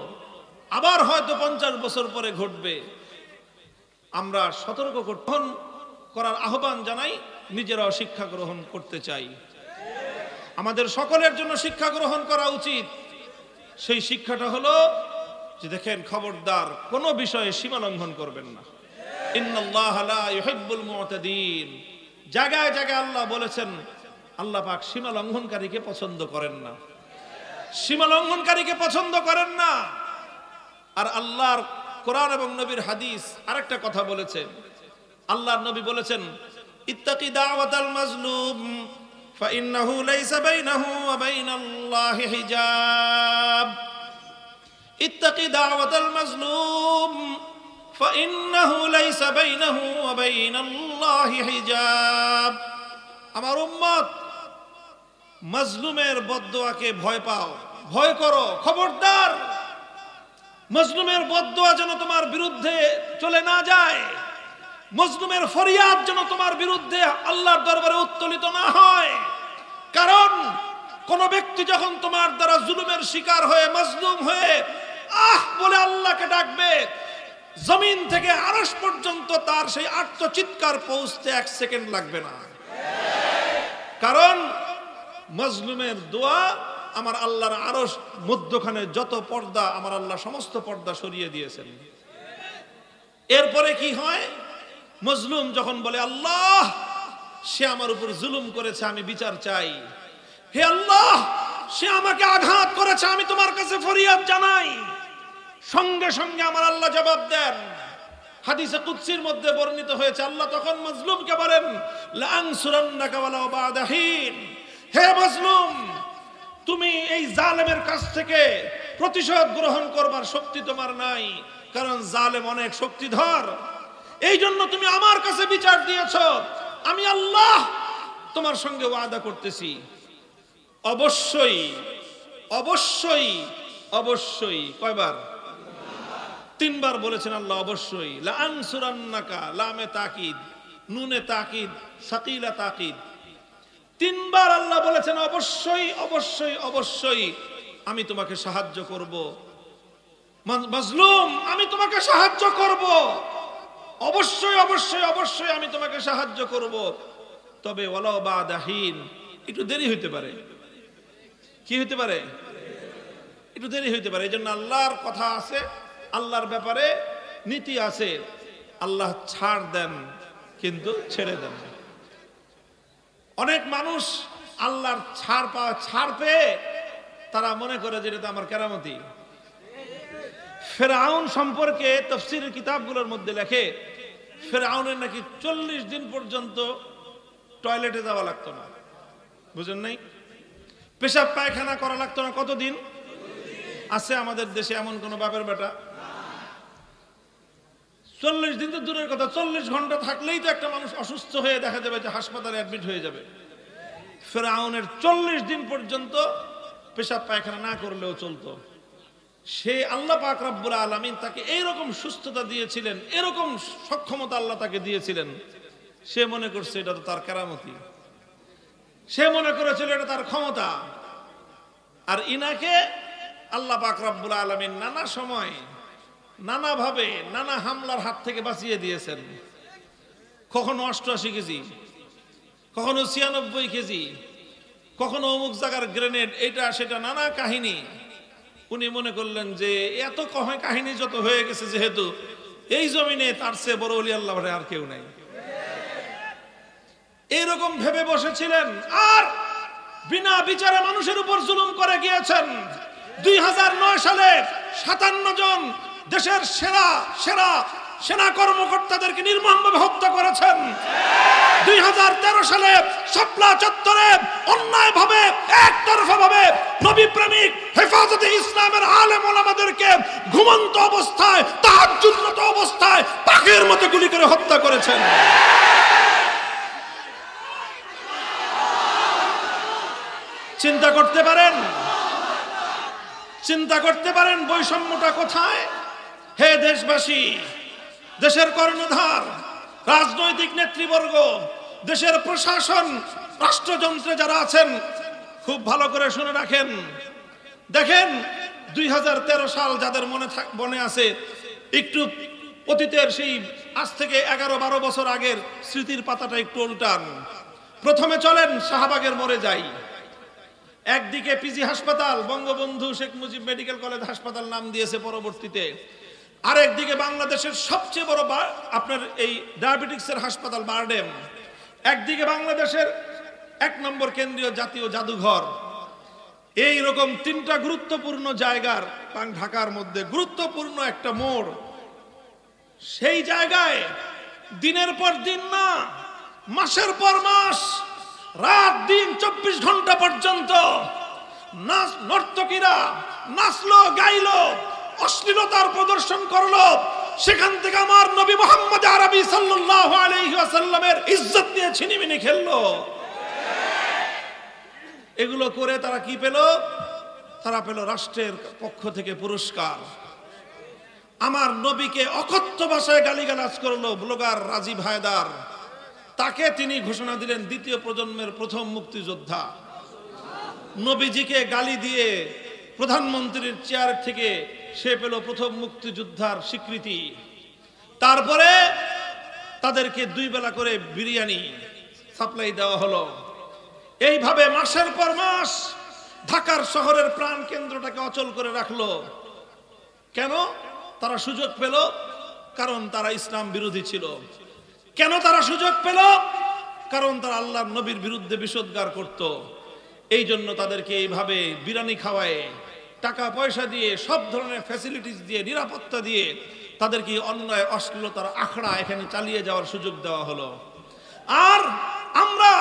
আবার হয়তো 50 বছর পরে ঘটবে। আমরা সতর্ক করার আহ্বান জানাই, নিজেরাও শিক্ষা গ্রহণ করতে চাই। আমাদের সকলের জন্য শিক্ষা গ্রহণ করা উচিত। সেই শিক্ষাটা হলো যে দেখেন, খবরদার কোনো বিষয়ে সীমা লঙ্ঘন করবেন না। ইন্নাল্লাহা লা ইউহিব্বুল মু'তাদিন। জায়গায় জায়গায় আল্লাহ বলেছেন আল্লাহ পাক সীমা লঙ্ঘনকারীকে পছন্দ করেন না, সীমা লঙ্ঘনকারীকে পছন্দ করেন না। আর আল্লাহর কোরআন এবং নবীর হাদিস আরেকটা কথা বলেছেন। আল্লাহর নবী বলেছেন ইত্তাকি দাওয়াতাল মাজলুম ফাইন্নাহু লাইসা বাইনাহু ওয়া বাইনাল্লাহি হিজাব। ইত্তাকি দাওয়াতাল মাজলুম ফাইন্নাহু লাইসা বাইনাহু ওয়া বাইনাল্লাহি হিজাব। আমার উম্মত, মাজলুমের বদদোয়াকে ভয় পাও, ভয় করো, খবরদার মাজলুমের বদদোয়া যেন তোমার বিরুদ্ধে চলে না যায়, মাজলুমের ফরিয়াদ যেন তোমার বিরুদ্ধে আল্লাহর দরবারে উত্তোলিত না হয়। কারণ কোন ব্যক্তি যখন তোমার দ্বারা জুলুমের শিকার হয়ে মাজলুম হয়ে আহ বলে আল্লাহকে ডাকবে, জমিন থেকে আরশ পর্যন্ত তার সেই আর্তচিৎকার পৌঁছতে 1 সেকেন্ড লাগবে না। কারণ মাজলুমের দোয়া আমার আল্লাহর আরশ মধ্যখানে যত পর্দা, আমার আল্লাহ সমস্ত পর্দা সরিয়ে দিয়েছেন। এরপরে কি হয়? মাজলুম যখন বলে আল্লাহ সে আমার উপর জুলুম করেছে, আমি বিচার চাই, হে আল্লাহ সে আমাকে আঘাত করেছে, আমি তোমার কাছে ফরিয়াদ জানাই, সঙ্গে সঙ্গে আমার আল্লাহ জবাব দেন। হাদিসে কুদসির মধ্যে বর্ণিত হয়েছে আল্লাহ তখন মাজলুমকে বলেন লাআনসুরান্নাকা ওয়ালাউ বা'দা হিন। হে মাজলুম, তুমি এই জালেমের কাছ থেকে প্রতিশোধ গ্রহণ করবার শক্তি তোমার নাই, কারণ জালেম অনেক শক্তিধর। এই জন্য তুমি আমার কাছে বিচার দিয়েছো, আমি আল্লাহ তোমার সঙ্গে ওয়াদা করতেছি অবশ্যই অবশ্যই অবশ্যই। কয়বার? 3 বার বলেছেন আল্লাহ অবশ্যই। লাআনসুরান্নাকা, লামে তাকিদ, নুনে তাকিদ, সাকিলা তাকিদ। 3 বার আল্লাহ বলেছেন অবশ্যই অবশ্যই অবশ্যই আমি তোমাকে সাহায্য করব। মাজলুম, আমি তোমাকে সাহায্য করব, অবশ্যই অবশ্যই অবশ্যই আমি তোমাকে সাহায্য করব। তবে ওয়ালাউ বা'দা হিন, একটু দেরি হইতে পারে। কি হইতে পারে? একটু দেরি হইতে পারে। এই জন্য আল্লাহর কথা আছে, আল্লাহর ব্যাপারে নীতি আছে। আল্লাহ ছাড় দেন কিন্তু ছেড়ে দেন। অনেক মানুষ আল্লাহর ছাড় পেয়ে তারা মনে করে যে এটা আমার কেরামতি। ফেরাউন সম্পর্কে তাফসীরের কিতাবগুলোর মধ্যে লেখে ফেরাউনের নাকি 40 দিন পর্যন্ত টয়লেটে যাওয়া লাগতো না। বুঝেন নাই? পেশাব পায়খানা করা লাগতো না। কতদিন? আছে আমাদের দেশে এমন কোন বাপের বেটা? 40 দিন তো দূরের কথা, 40 ঘন্টা থাকলেই তো একটা মানুষ অসুস্থ হয়ে দেখা যাবে যে হাসপাতালে অ্যাডমিট হয়ে যাবে। ফেরাউনের 40 দিন পর্যন্ত পেশাব পায়খানা না করলেও চলতো। সে আল্লাহ পাক রব্বুল আলামিন তাকে এইরকম সুস্থতা দিয়েছিলেন, এরকম সক্ষমতা আল্লাহ তাকে দিয়েছিলেন, সে মনে করছে এটা তো তার কেরামতি, সে মনে করেছিল এটা তার ক্ষমতা। আর ইনাকে আল্লাহ পাক রব্বুল আলামিন নানা সময় নানাভাবে নানা হামলার হাত থেকে বাঁচিয়ে দিয়েছেন। কখনো 88 কেজি, কখনো 96 কেজি, কখনো অমুক জায়গার গ্রেনেড, এটা সেটা নানা কাহিনী। উনি মনে করলেন যে এত কাহিনী যত হয়ে গেছে, যেহেতু এই জমিনে তার চেয়ে বড় ওলি আল্লাহ আর কেউ নাই, এইরকম ভেবে বসেছিলেন। আর বিনা বিচারে মানুষের উপর জুলুম করে গিয়েছেন। 2009 সালে 57 জন দেশের সেরা সেরা সেনা কর্মকর্তাদেরকে নির্মমভাবে হত্যা করেছেন। 2013 সালে শাপলা চত্বরে অন্যায়ভাবে একতরফাভাবে নবী প্রেমিক হেফাজতে ইসলামের আলেম ওলামাদেরকে ঘুমন্ত অবস্থায় তাহাজ্জুদরত অবস্থায় পাখির মতো গুলি করে হত্যা করেছেন। চিন্তা করতে পারেন, চিন্তা করতে পারেন বৈষম্যটা কোথায়? হে দেশবাসী, দেশের কর্ণধার, রাজনৈতিক নেতৃবর্গ, দেশের প্রশাসন, রাষ্ট্রযন্ত্রে যারা আছেন, খুব ভালো করে শুনে রাখেন। দেখেন 2013 সাল যাদের মনে আছে, একটু অতীতের সেই আজ থেকে 11-12 বছর আগের স্মৃতির পাতাটা একটু উল্টান। প্রথমে চলেন শাহবাগের মোড়ে যাই। একদিকে পিজি হাসপাতাল, বঙ্গবন্ধু শেখ মুজিব মেডিকেল কলেজ হাসপাতাল নাম দিয়েছে পরবর্তীতে। আরেকদিকে বাংলাদেশের সবচেয়ে বড় আপনার এই ডায়াবেটিক্সের হাসপাতাল বারডেম। একদিকে বাংলাদেশের 1 নম্বর কেন্দ্রীয় জাতীয় জাদুঘর। এই রকম 3টা গুরুত্বপূর্ণ জায়গার ঢাকার মধ্যে গুরুত্বপূর্ণ একটা মোড়। সেই জায়গায় দিনের পর দিন না, মাসের পর মাস, রাত দিন 24 ঘন্টা পর্যন্ত নর্তকীরা নাচলো, গাইলো, অশ্লীলতার প্রদর্শন করলো। সেখান থেকে আমার নবী মুহাম্মদ আরবি সাল্লাল্লাহু আলাইহি ওয়াসাল্লামের ইজ্জত নিয়ে ছিনিমিনি খেললো। এগুলো করে তারা কি পেল? তারা পেল রাষ্ট্রের পক্ষ থেকে পুরস্কার। আমার নবীকে অকথ্য ভাষায় গালিগালাজ করলো ব্লগার রাজীব হায়দার। তাকে তিনি ঘোষণা দিলেন দ্বিতীয় প্রজন্মের প্রথম মুক্তিযোদ্ধা। নবীজিকে গালি দিয়ে প্রধানমন্ত্রীর চেয়ার থেকে সে পেল প্রথম মুক্তিযোদ্ধার স্বীকৃতি। তারপরে তাদেরকে 2 বেলা করে বিরিয়ানি সাপ্লাই দেওয়া হলো। এইভাবে মাসের পর মাস ঢাকার শহরের প্রাণ কেন্দ্রটাকে অচল করে রাখলো। কেন? তারা সুযোগ পেল, কারণ তারা ইসলাম বিরোধী ছিল। কেন তারা সুযোগ পেল? কারণ তারা আল্লাহর নবীর বিরুদ্ধে বিষোদ্গার করত। এই জন্য তাদেরকে এইভাবে বিরিয়ানি খাওয়ায়, টাকা পয়সা দিয়ে, সব ধরনের ফ্যাসিলিটিস দিয়ে, নিরাপত্তা দিয়ে তাদেরকে অন্যায় অশ্লীলতার আখড়া এখানে চালিয়ে যাওয়ার সুযোগ দেওয়া হলো। আর আমরা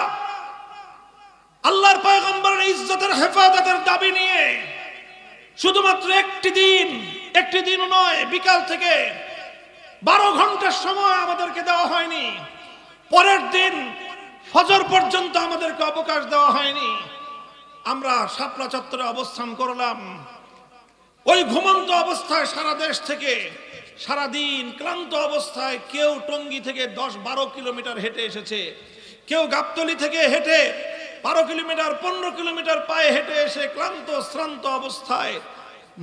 আল্লাহর পয়গম্বরের ইজ্জতের হেফাজতের দাবি নিয়ে শুধুমাত্র একটি দিন নয়, বিকাল থেকে 12 ঘন্টার সময় আমাদেরকে দেওয়া হয়নি। পরের দিন ফজর পর্যন্ত আমাদেরকে অবকাশ দেওয়া হয়নি। আমরা শাপলা চত্বরে অবস্থান করলাম। ওই ঘুমন্ত অবস্থায় সারা দেশ থেকে সারাদিন ক্লান্ত অবস্থায় কেউ টঙ্গী থেকে 10-12 কিলোমিটার হেঁটে এসেছে, কেউ গাবতলী থেকে হেঁটে 12 কিলোমিটার 15 কিলোমিটার পায়ে হেঁটে এসে ক্লান্ত শ্রান্ত অবস্থায়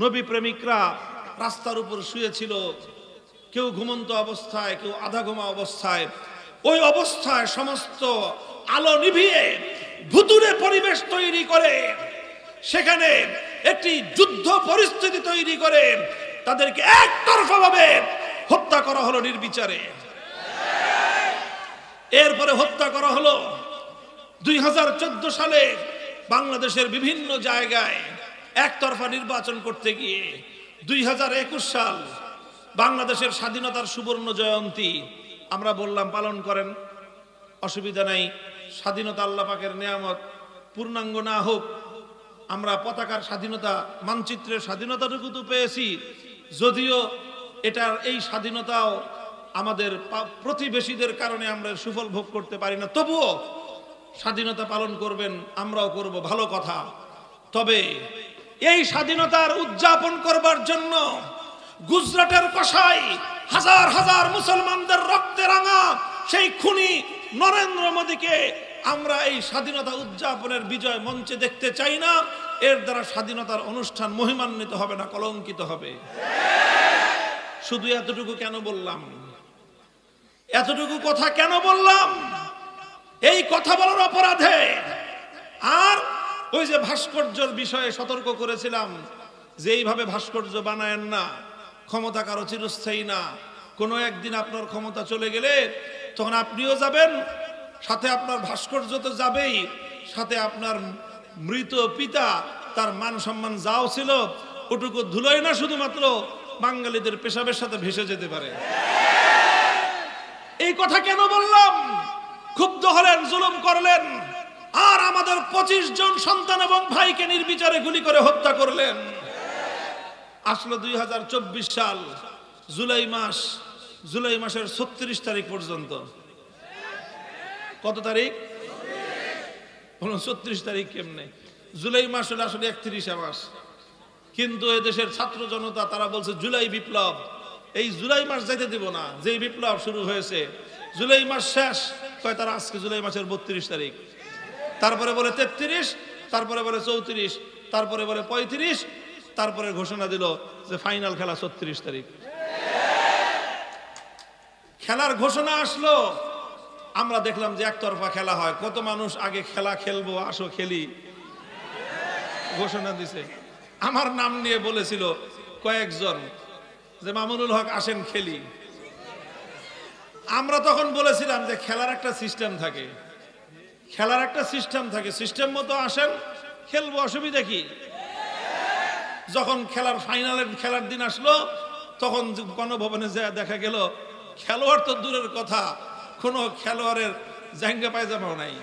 নবী প্রেমিকরা রাস্তার উপর শুয়েছিল। কেউ ঘুমন্ত অবস্থায়, কেউ আধা ঘুমা অবস্থায়। ওই অবস্থায় সমস্ত আলো নিভিয়ে ভুতুড়ে পরিবেশ তৈরি করে সেখানে একটি যুদ্ধ পরিস্থিতি তৈরি করে তাদেরকে একতরফাভাবে হত্যা করা হলো নির্বিচারে। এরপরে হত্যা করা হলো 2014 সালে বাংলাদেশের বিভিন্ন জায়গায় একতরফা নির্বাচন করতে গিয়ে। 2021 সাল বাংলাদেশের স্বাধীনতার সুবর্ণ জয়ন্তী আমরা বললাম পালন করেন, অসুবিধা নাই। স্বাধীনতা আল্লাহ পাকের নিয়ামত, পূর্ণাঙ্গ না হোক, আমরা পতাকার স্বাধীনতা, মানচিত্রের স্বাধীনতাটুকু তো পেয়েছি, যদিও এটার এই স্বাধীনতাও আমাদের প্রতিবেশীদের কারণে আমরা সুফল ভোগ করতে পারি না। তবুও স্বাধীনতা পালন করবেন, আমরাও করব, ভালো কথা। তবে এই স্বাধীনতার উদযাপন করবার জন্য গুজরাটের কসাই হাজার হাজার মুসলমানদের রক্তে রাঙা সেই খুনি নরেন্দ্র মোদীকে আমরা এই স্বাধীনতা উদযাপনের বিজয় মঞ্চে দেখতে চাই না। এর দ্বারা স্বাধীনতার অনুষ্ঠান মহিমান্বিত হবে না, কলঙ্কিত হবে। শুধু এতটুকু কেন বললাম? এতটুকু কথা কেন বললাম? এই কথা বলার অপরাধে আর ওই যে ভাস্কর্যের বিষয়ে সতর্ক করেছিলাম যে এইভাবে ভাস্কর্য বানায়েন না, ক্ষমতা কারো চিরস্থায়ী না। কোনো একদিন আপনার ক্ষমতা চলে গেলে তখন আপনিও যাবেন, সাথে আপনার ভাস্কর্য তো যাবেই, সাথে আপনার মৃত পিতা তার মান সম্মান যাও ছিল ওটুকু ধুলোয় না শুধুমাত্র বাঙালিদের পেশাবের সাথে ভেসে যেতে পারে। এই কথা কেন বললাম? ক্ষুব্ধ হলেন, জুলুম করলেন, আর আমাদের 25 জন সন্তান এবং ভাইকে নির্বিচারে গুলি করে হত্যা করলেন। আসলো 2024 সাল, জুলাই মাসের 36 তারিখ পর্যন্ত। কত তারিখ? 36 তারিখ কেমনে? জুলাই মাস হলে আসলে 31 মাস, কিন্তু এদেশের ছাত্র জনতা তারা বলছে জুলাই বিপ্লব। এই জুলাই মাস যাইতে দিব না, যে বিপ্লব শুরু হয়েছে জুলাই মাস শেষ কয় তারা আজকে জুলাই মাসের 32 তারিখ, তারপরে বলে 33, তারপরে বলে 34, তারপরে বলে 35, তারপরে ঘোষণা দিল যে ফাইনাল খেলা 36 তারিখ। খেলার ঘোষণা আসলো, আমরা দেখলাম যে একতরফা খেলা হয়। কত মানুষ আগে খেলা খেলবো, আসো খেলি ঘোষণা দিছে। আমার নাম নিয়ে বলেছিল কয়েকজন যে মামুনুল হক আসেন খেলি। আমরা তখন বলেছিলাম যে খেলার একটা সিস্টেম থাকে, খেলার একটা সিস্টেম থাকে, সিস্টেম মতো আসেন খেলবো, অসুবিধা কি? যখন খেলার ফাইনালের খেলার দিন আসলো তখন গণভবনে যা দেখা গেল খেলোয়াড় তো দূরের কথা, কোনো খেলোয়াড়ের জাঙ্গা পায়জামাও নাই।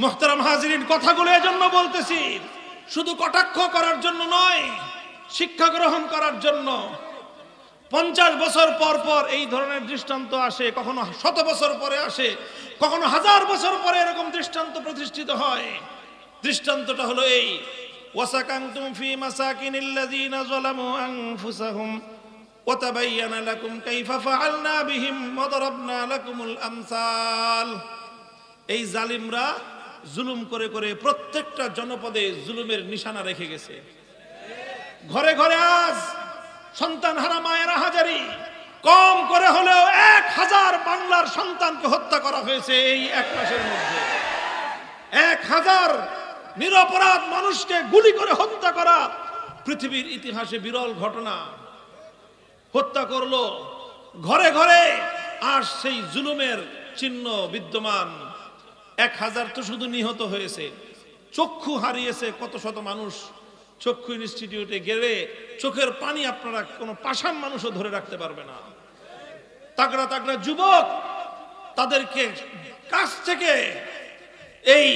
মুহতারাম হাজিরিন, কথাগুলো এজন্য বলতেছি, শুধু কটাক্ষ করার জন্য নয়, শিক্ষা গ্রহণ করার জন্য। 50 বছর পর পর এই ধরনের দৃষ্টান্ত আসে, কখনো 100 বছর পরে আসে, কখনো 1000 বছর পরে এরকম দৃষ্টান্ত প্রতিষ্ঠিত হয়। দৃষ্টান্তটা হলো এই, ওয়াসাকানতুম ফি মাসাকিনিল্লাযিনা যালামু আনফুসাহুম ওয়া তাবায়্যানা লাকুম কাইফা ফাআলনা বিহিম ওয়া দারাবনা লাকুমুল আমসাল। এই জালিমরা জুলুম করে করে প্রত্যেকটা জনপদে জুলুমের নিশানা রেখে গেছে। ঘরে ঘরে আজ সন্তান হারা মায়ের হাজারি, কম করে হলেও 1000 বাংলার সন্তানকে হত্যা করা হয়েছে এই 1 মাসের মধ্যে। 1000 নিরপরাধ মানুষকে গুলি করে হত্যা করা পৃথিবীর ইতিহাসে বিরল ঘটনা। হত্যা করলো ঘরে ঘরে, আর সেই জুলুমের চিহ্ন বিদ্যমান। 1000 তো শুধু নিহত হয়েছে, চক্ষু হারিয়েছে কত শত মানুষ। চক্ষু ইনস্টিটিউটে গেলে চোখের পানি আপনারা কোনো পাষাণ মানুষও ধরে রাখতে পারবে না। তাগড়া তাগড়া যুবক, তাদেরকে কাছ থেকে এই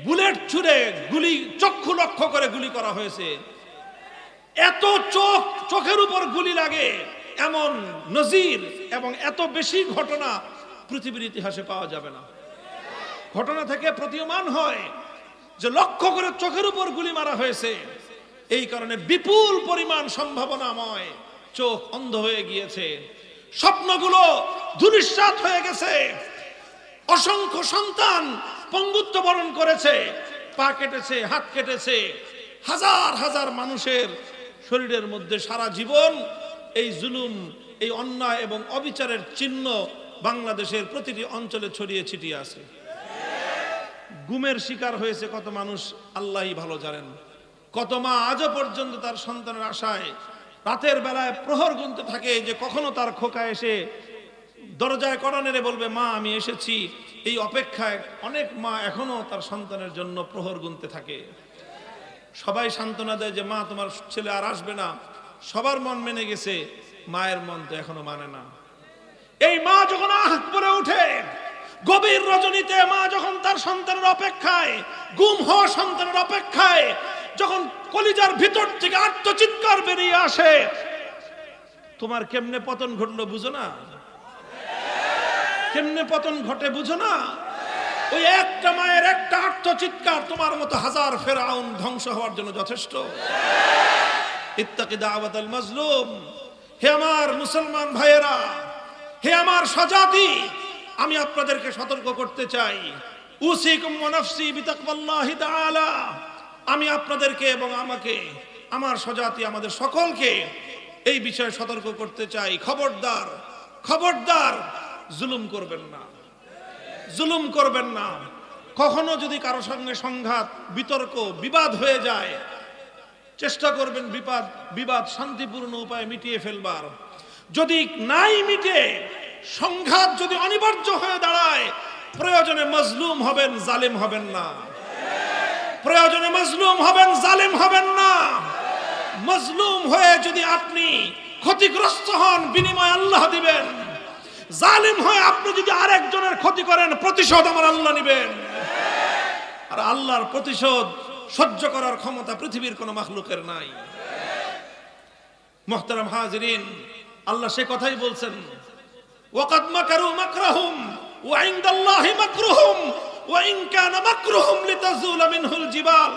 বুলেট ছুড়ে গুলি, চক্ষু লক্ষ্য করে গুলি করা হয়েছে। এত চোখের উপর গুলি লাগে এমন নজির এবং এত বেশি ঘটনা পৃথিবীর ইতিহাসে পাওয়া যাবে না। ঘটনা থেকে প্রতীয়মান হয় যে লক্ষ্য করে চোখের উপর গুলি মারা হয়েছে। এই কারণে বিপুল পরিমাণ সম্ভাবনাময় চোখ অন্ধ হয়ে গিয়েছে, স্বপ্নগুলো ধূলিসাৎ হয়ে গেছে। অসংখ্য সন্তান পঙ্গুত্ব বরণ করেছে, পা কেটেছে, হাত কেটেছে। হাজার হাজার মানুষের শরীরের মধ্যে সারা জীবন এই জুলুম, এই অন্যায় এবং অবিচারের চিহ্ন বাংলাদেশের প্রতিটি অঞ্চলে ছড়িয়ে ছিটিয়ে আছে। গুমের শিকার হয়েছে কত মানুষ আল্লাহই ভালো জানেন। কত মা আজও পর্যন্ত তার সন্তানের আশায় রাতের বেলায় প্রহর গুনতে থাকে যে কখনো তার খোকা এসে দরজায় কড়া নেড়ে বলবে মা আমি এসেছি। এই অপেক্ষায় অনেক মা এখনো তার সন্তানের জন্য প্রহর গুনতে থাকে। সবাই সান্ত্বনা দেয় যে মা তোমার ছেলে আর আসবে না, সবার মন মেনে গেছে, মায়ের মন তো এখনো মানে না। এই মা যখন আহাত করে উঠে গভীর রজনীতে, মা যখন তার সন্তানের অপেক্ষায়, গুম হওয়া সন্তানের অপেক্ষায়, যখন কলিজার ভিতর থেকে আত্মচিৎকার বেরিয়ে আসে, তোমার কেমনে পতন ঘটলো বুঝো না? কেমনে পতন ঘটে বুঝো না? ওই একটা মায়ের একটা আর্তচিৎকার তোমার মতো হাজার ফেরাউন ধ্বংস হওয়ার জন্য যথেষ্ট। ইত্তাকি দাওয়াতাল মাজলুম। হে আমার মুসলমান ভাইয়েরা, হে আমার স্বজাতি, আমি আপনাদেরকে সতর্ক করতে চাই, উসিকুম ওয়া নাফসি বিতাকওয়াল্লাহি তাআলা। আমি আপনাদেরকে এবং আমাকে, আমার স্বজাতি, আমাদের সকলকে এই বিষয়ে সতর্ক করতে চাই। খবরদার, খবরদার, জুলুম করবেন না, জুলুম করবেন না। কখনো যদি কারো সঙ্গে সংঘাত, বিতর্ক, বিবাদ হয়ে যায়, চেষ্টা করবেন বিবাদ শান্তিপূর্ণ উপায়ে মিটিয়ে ফেলবার। যদি নাই মিটে, সংঘাত যদি অনিবার্য হয়ে দাঁড়ায়, প্রয়োজনে মজলুম হবেন, জালেম হবেন না। প্রয়োজনে মজলুম হবেন, জালেম হবেন না। মজলুম হয়ে যদি আপনি ক্ষতিগ্রস্ত হন, বিনিময় আল্লাহ দিবেন। জালিম হয়ে আপনি যদি আরেকজনের ক্ষতি করেন, প্রতিশোধ আমার আল্লাহ নেবেন। আর আল্লাহর প্রতিশোধ সহ্য করার ক্ষমতা পৃথিবীর কোন মাখলুকের নাই। মুহতারাম হাজিরিন, আল্লাহ সে কথাই বলছেন, ওয়াকাদ মাকারু মাকরাহুম ওয়া ইনদাল্লাহি মাকরুহুম ওয়া ইন কানা মাকরুহুম লিতাজুলা মিনহুল জিবাল।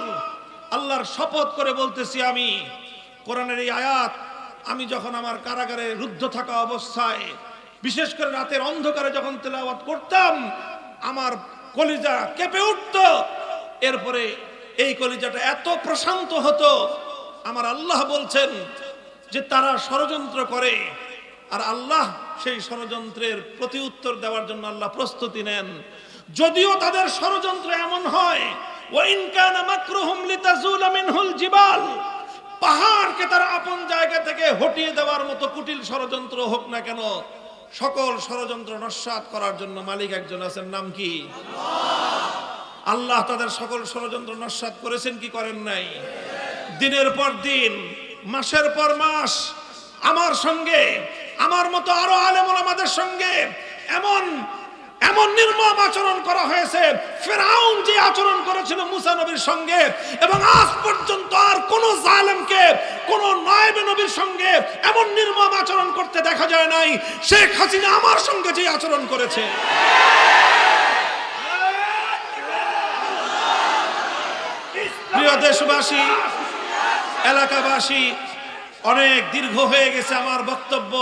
আল্লাহর শপথ করে বলতেছি আমি, কোরআনের এই আয়াত আমি যখন আমার কারাগারে রুদ্ধ থাকা অবস্থায়, বিশেষ করে রাতের অন্ধকারে যখন তেলাওয়াত করতাম, আমার কলিজা কেঁপে উঠত। এরপরে এই কলিজাটা এত প্রশান্ত হতো। আমার আল্লাহ বলছেন যে তারা ষড়যন্ত্র করে, আর আল্লাহ সেই ষড়যন্ত্রের প্রতি উত্তর দেওয়ার জন্য আল্লাহ প্রস্তুতি নেন। যদিও তাদের ষড়যন্ত্র এমন হয়, ওয়া ইন কানা মাকরুহুম লিতাজুলা মিনহুল জিবাল, পাহাড়কে তারা আপন জায়গা থেকে হটিয়ে দেওয়ার মতো কুটিল ষড়যন্ত্র হোক না কেন, সকল ষড়যন্ত্র নস্যাৎ করার জন্য মালিক একজন আছেন, নাম কি? আল্লাহ তাদের সকল ষড়যন্ত্র নস্যাৎ করেছেন কি করেন নাই? দিনের পর দিন, মাসের পর মাস আমার সঙ্গে, আমার মতো আরো আলেম ওলামাদের সঙ্গে এমন এমন নির্মম আচরণ করা হয়েছে, ফেরাউন যে আচরণ করেছিল মুসা নবীর সঙ্গে, এবং আজ পর্যন্ত আর কোন জালেমকে, কোন নায়েবে নবীর সঙ্গে এমন নির্মম আচরণ করতে দেখা যায় নাই। শেখ হাসিনা আমার সঙ্গে যে আচরণ করেছে, প্রিয় দেশবাসী, এলাকাবাসী, অনেক দীর্ঘ হয়ে গেছে আমার বক্তব্য।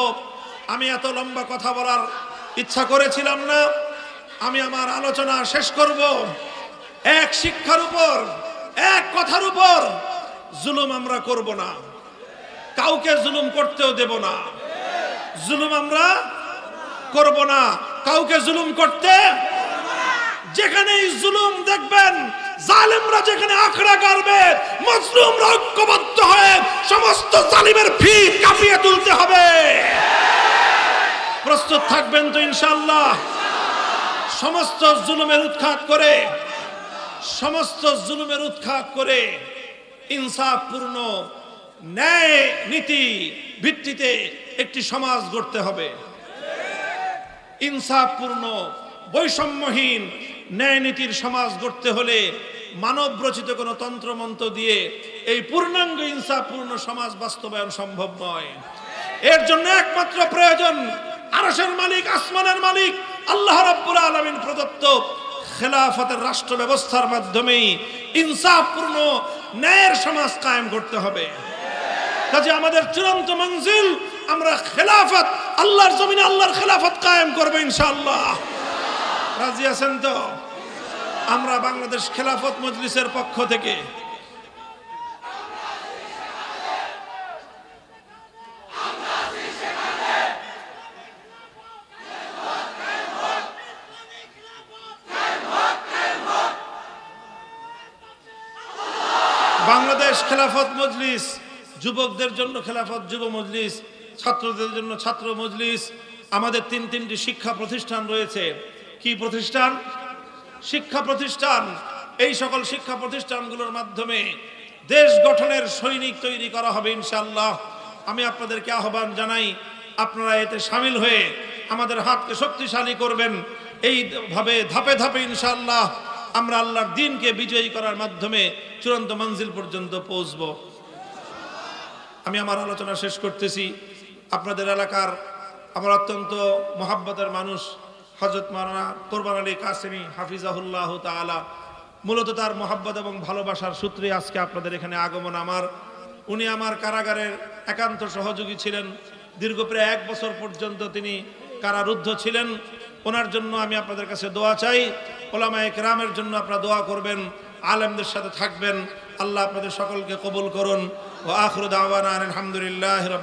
আমি এত লম্বা কথা বলার ইচ্ছা করেছিলাম না। আমি আমার আলোচনা শেষ করব এক শিক্ষার উপর, এক কথার উপর। জুলুম আমরা করব না, কাউকে জুলুম করতেও দেব না। জুলুম আমরা করব না, কাউকে জুলুম করতে। যেখানেই জুলুম দেখবেন, জালেমরা যেখানে আখড়া গাড়বে, মজলুমরা ঐক্যবদ্ধ হয়ে সমস্ত জালিমের ভিত কাঁপিয়ে তুলতে হবে। প্রস্তুত থাকবেন তো ইনশাআল্লাহ? সমস্ত জুলুমের উৎখাত করে, সমস্ত জুলুমের উৎখাত করে ইনসাফপূর্ণ ন্যায় নীতি ভিত্তিতে একটি সমাজ গড়তে হবে। ইনসাফপূর্ণ, বৈষম্যহীন ন্যায় নীতির সমাজ গড়তে হলে মানব রচিত কোনো তন্ত্রমন্ত্র দিয়ে এই পূর্ণাঙ্গ ইনসাফপূর্ণ সমাজ বাস্তবায়ন সম্ভব নয়। এর জন্য একমাত্র প্রয়োজন আরশের মালিক, আসমানের মালিক আল্লাহ রাব্বুল আলামিন প্রদত্ত খেলাফতের রাষ্ট্র ব্যবস্থার মাধ্যমেই ইনসাফপূর্ণ ন্যায়ের সমাজ কায়েম করতে হবে। কাজে আমাদের চূড়ান্ত মঞ্জিল, আমরা খেলাফত, আল্লাহর জমিনে আল্লাহর খেলাফত কায়েম করব ইনশাআল্লাহ। রাজি আছেন তো? আমরা বাংলাদেশ খেলাফত মজলিসের পক্ষ থেকে বাংলাদেশ খেলাফত মজলিস, যুবকদের জন্য খেলাফত যুব মজলিস, ছাত্রদের জন্য ছাত্র মজলিস, আমাদের তিনটি শিক্ষা প্রতিষ্ঠান রয়েছে। কি প্রতিষ্ঠান? শিক্ষা প্রতিষ্ঠান। এই সকল শিক্ষা প্রতিষ্ঠানগুলোর মাধ্যমে দেশ গঠনের সৈনিক তৈরি করা হবে ইনশাআল্লাহ। আমি আপনাদেরকে আহ্বান জানাই, আপনারা এতে শামিল হয়ে আমাদের হাতকে শক্তিশালী করবেন। এইভাবে ধাপে ধাপে ইনশাআল্লাহ আমরা আল্লাহর দ্বীনকে বিজয়ী করার মাধ্যমে চূড়ান্ত মঞ্জিল পর্যন্ত পৌঁছব। আমি আমার আলোচনা শেষ করতেছি। আপনাদের এলাকার আমার অত্যন্ত মহাব্বতের মানুষ হযরত মাওলানা কোরবান আলী কাসেমি হাফিজাহুল্লাহ তাআলা। মূলত তার মোহাব্বত এবং ভালোবাসার সূত্রে আজকে আপনাদের এখানে আগমন আমার। উনি আমার কারাগারের একান্ত সহযোগী ছিলেন। দীর্ঘ প্রায় 1 বছর পর্যন্ত তিনি কারারুদ্ধ ছিলেন। ওনার জন্য আমি আপনাদের কাছে দোয়া চাই। ওলামায়ে কেরামের জন্য আপনারা দোয়া করবেন, আলেমদের সাথে থাকবেন। আল্লাহ আপনাদের সকলকে কবুল করুন। ওয়া আখিরু দাওয়ানা আলহামদুলিল্লাহি রাব্বিল